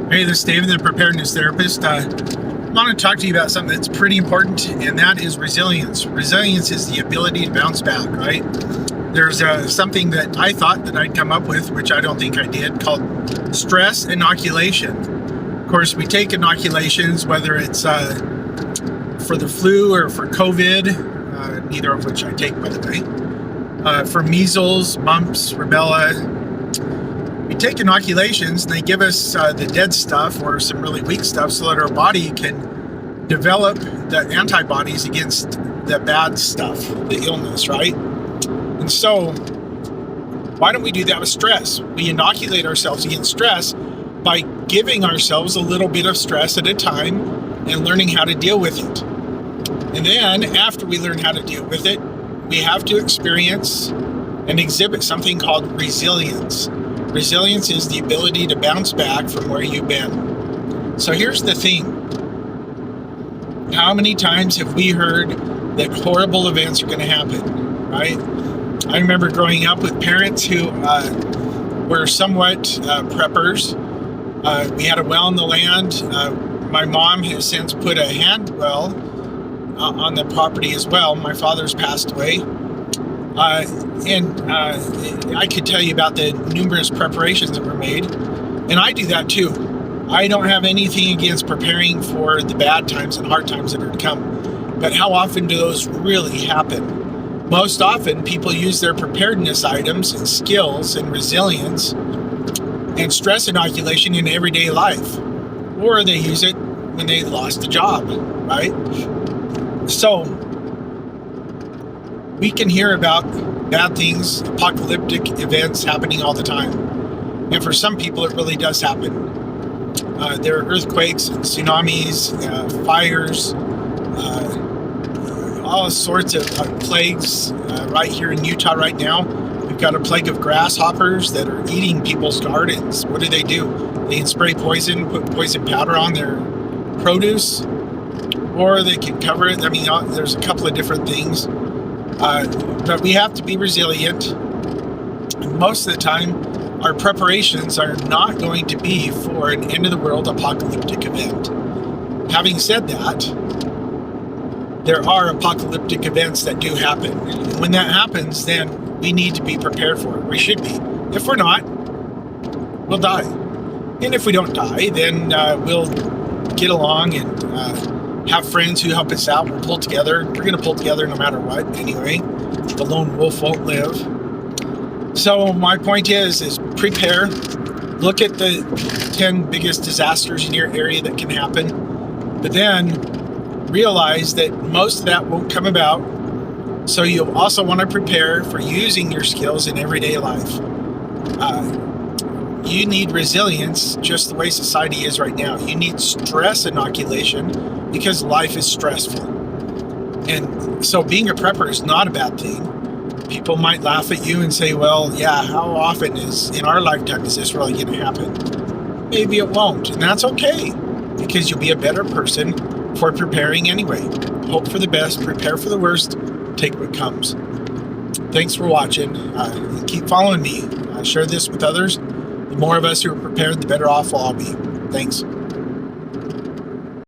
Hey, this is David, the preparedness therapist. I want to talk to you about something that's pretty important, and that is resilience. Resilience is the ability to bounce back, right? There's something that I thought that I'd come up with, which I don't think I did, called stress inoculation. Of course, we take inoculations, whether it's for the flu or for COVID, neither of which I take, by the way, for measles, mumps, rubella. We take inoculations and they give us the dead stuff or some really weak stuff so that our body can develop the antibodies against the bad stuff, the illness, right? And so why don't we do that with stress? We inoculate ourselves against stress by giving ourselves a little bit of stress at a time and learning how to deal with it. And then after we learn how to deal with it, we have to experience and exhibit something called resilience. Resilience is the ability to bounce back from where you've been. So here's the thing. How many times have we heard that horrible events are going to happen, right? I remember growing up with parents who were somewhat preppers. We had a well in the land. My mom has since put a hand well on the property as well. My father's passed away. And I could tell you about the numerous preparations that were made, and I do that too. I don't have anything against preparing for the bad times and hard times that are to come, but how often do those really happen? Most often, people use their preparedness items and skills and resilience and stress inoculation in everyday life, or they use it when they lost a job, right? So we can hear about bad things, apocalyptic events happening all the time. And for some people, it really does happen. There are earthquakes, and tsunamis, fires, all sorts of plagues right here in Utah right now. We've got a plague of grasshoppers that are eating people's gardens. What do? They can spray poison, put poison powder on their produce, or they can cover it. I mean, there's a couple of different things. But we have to be resilient. Most of the time, our preparations are not going to be for an end-of-the-world apocalyptic event. Having said that, there are apocalyptic events that do happen. And when that happens, then we need to be prepared for it. We should be. If we're not, we'll die. And if we don't die, then we'll get along and have friends who help us out. We'll pull together. We're going to pull together no matter what. Anyway, the lone wolf won't live. So my point is prepare. Look at the 10 biggest disasters in your area that can happen. But then realize that most of that won't come about. So you'll also want to prepare for using your skills in everyday life. You need resilience just the way society is right now. You need stress inoculation because life is stressful. And so being a prepper is not a bad thing. People might laugh at you and say, well, yeah, how often in our lifetime is this really going to happen? Maybe it won't, and that's okay because you'll be a better person for preparing anyway. Hope for the best, prepare for the worst, take what comes. Thanks for watching. Keep following me. Share this with others. The more of us who are prepared, the better off we'll all be. Thanks.